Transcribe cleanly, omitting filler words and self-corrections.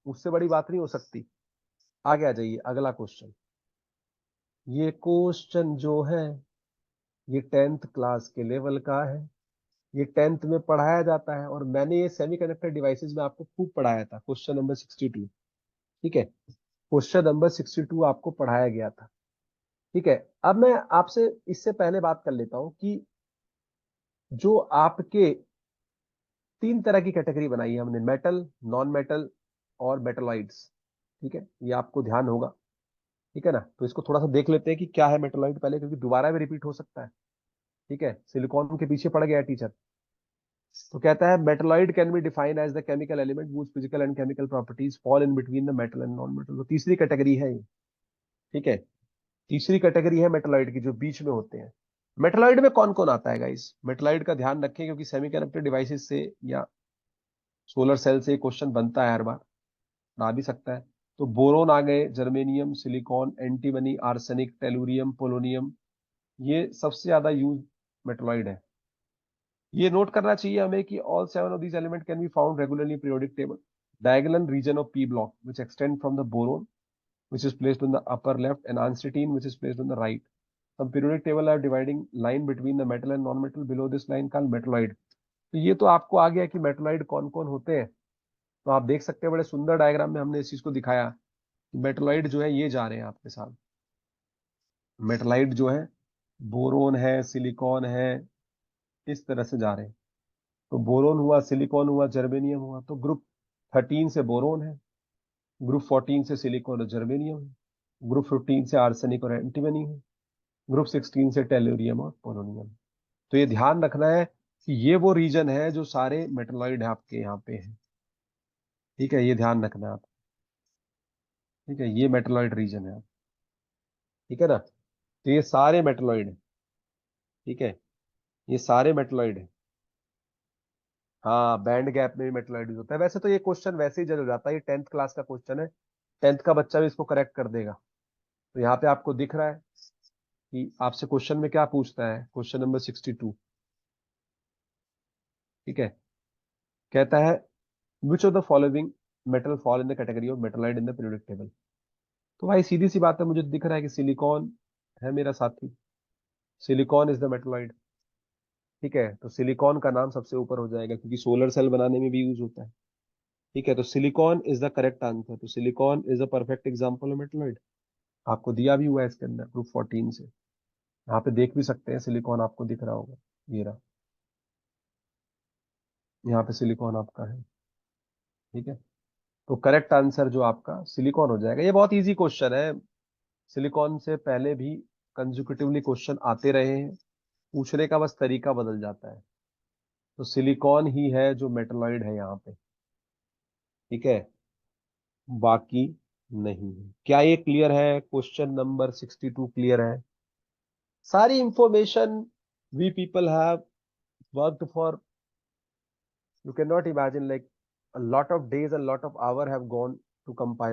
उससे बड़ी बात नहीं हो सकती। आगे आ जाइए, अगला क्वेश्चन। ये क्वेश्चन जो है ये 10th क्लास के लेवल का है, ये 10th में पढ़ाया जाता है, और मैंने ये सेमीकंडक्टर डिवाइसेस में आपको खूब पढ़ाया था, क्वेश्चन नंबर 62। ठीक है, क्वेश्चन नंबर 62 आपको पढ़ाया गया था। ठीक है, अब मैं आपसे इससे पहले बात कर लेता हूं कि जो आपके तीन तरह की कैटेगरी बनाई है हमने, मेटल, नॉन मेटल और मेटलॉइड्स। ठीक है, ये आपको ध्यान होगा। ठीक है ना, तो इसको थोड़ा सा देख लेते हैं कि क्या है मेटलॉइड पहले, क्योंकि दोबारा भी रिपीट हो सकता है। ठीक है, सिलिकॉन के पीछे पड़ गया टीचर। तो कहता है metalloid can be defined as the chemical element whose physical and chemical properties fall in between the metal and non metal. तो तीसरी कैटेगरी है ये। ठीक है, तीसरी कैटेगरी है मेटलॉइड की, जो बीच में होते हैं। मेटलॉइड में कौन कौन आता है गाइस? मेटलॉइड का ध्यान रखें, क्योंकि सेमीकंडक्टर डिवाइसेस से या सोलर सेल से क्वेश्चन बनता है हर बार, ना भी सकता है। तो बोरोन आ गए, germanium, silicon, antimony, arsenic, tellurium, polonium, ये सबसे ज्यादा यूज मेटलॉइड है। ये नोट करना चाहिए हमें कि all seven of these element can be found regularly periodic table diagonal region of p block which extend from the boron which is placed on the upper left and ansitine which is placed on the right. Some periodic table are dividing line between the metal and non-metal below this line called metalloid. तो ये तो आपको आ गया कि metalloid कौन कौन होते हैं। तो आप देख सकते हैं बड़े सुंदर डायग्राम में हमने इस चीज को दिखाया कि मेटलॉइड जो है ये जा रहे हैं आपके साथ। मेटलाइट जो है बोरोन है, सिलिकॉन है, इस तरह से जा रहे हैं। तो बोरोन हुआ, सिलिकॉन हुआ, जर्मेनियम हुआ, तो ग्रुप 13 से बोरोन है, ग्रुप 14 से सिलिकॉन और जर्मेनियम है, ग्रुप 15 से आर्सेनिक और एंटीमनी है, ग्रुप 16 से टेल्यूरियम और पोलोनियम। तो ये ध्यान रखना है कि ये वो रीजन है जो सारे मेटलॉइड है आपके यहाँ पे है। ठीक है, ये ध्यान रखना है आप। ठीक है, ये मेटलॉइड रीजन है आप। ठीक है ना, तो ये सारे मेटलॉइड है। ठीक है, ये सारे मेटलॉइड है। हाँ, बैंड गैप में भी मेटलॉइड यूज होता है। वैसे तो ये क्वेश्चन वैसे ही जज हो जाता है, ये 10th क्लास का क्वेश्चन है, 10th का बच्चा भी इसको करेक्ट कर देगा। तो यहाँ पे आपको दिख रहा है कि आपसे क्वेश्चन में क्या पूछता है, क्वेश्चन नंबर 62। ठीक है, कहता है which of the following metal fall in the category of metalloid in the periodic table. तो भाई सीधी सी बात है, मुझे दिख रहा है कि सिलिकॉन है मेरा साथी, सिलिकॉन इज द मेटलॉइड। ठीक है, तो सिलिकॉन का नाम सबसे ऊपर हो जाएगा, क्योंकि सोलर सेल बनाने में भी यूज होता है। ठीक है, तो silicon is the correct answer. तो silicon is a perfect example of metalloid. आपको दिया भी हुआ है इसके अंदर ग्रुप 14 से, यहाँ पे देख भी सकते हैं, सिलिकॉन आपको दिख रहा होगा, ये रहा, यहाँ पे सिलिकॉन आपका है। ठीक है, तो करेक्ट आंसर जो आपका सिलिकॉन हो जाएगा। ये बहुत इजी क्वेश्चन है, सिलिकॉन से पहले भी कंसेक्यूटिवली क्वेश्चन आते रहे हैं, पूछने का बस तरीका बदल जाता है। तो सिलिकॉन ही है जो मेटलॉइड है यहाँ पे। ठीक है, बाकी नहीं है। क्या ये क्लियर है? क्वेश्चन नंबर 62 क्लियर है? सारी information we people have worked for, you cannot imagine, like a lot of days, a lot of hour have gone to compile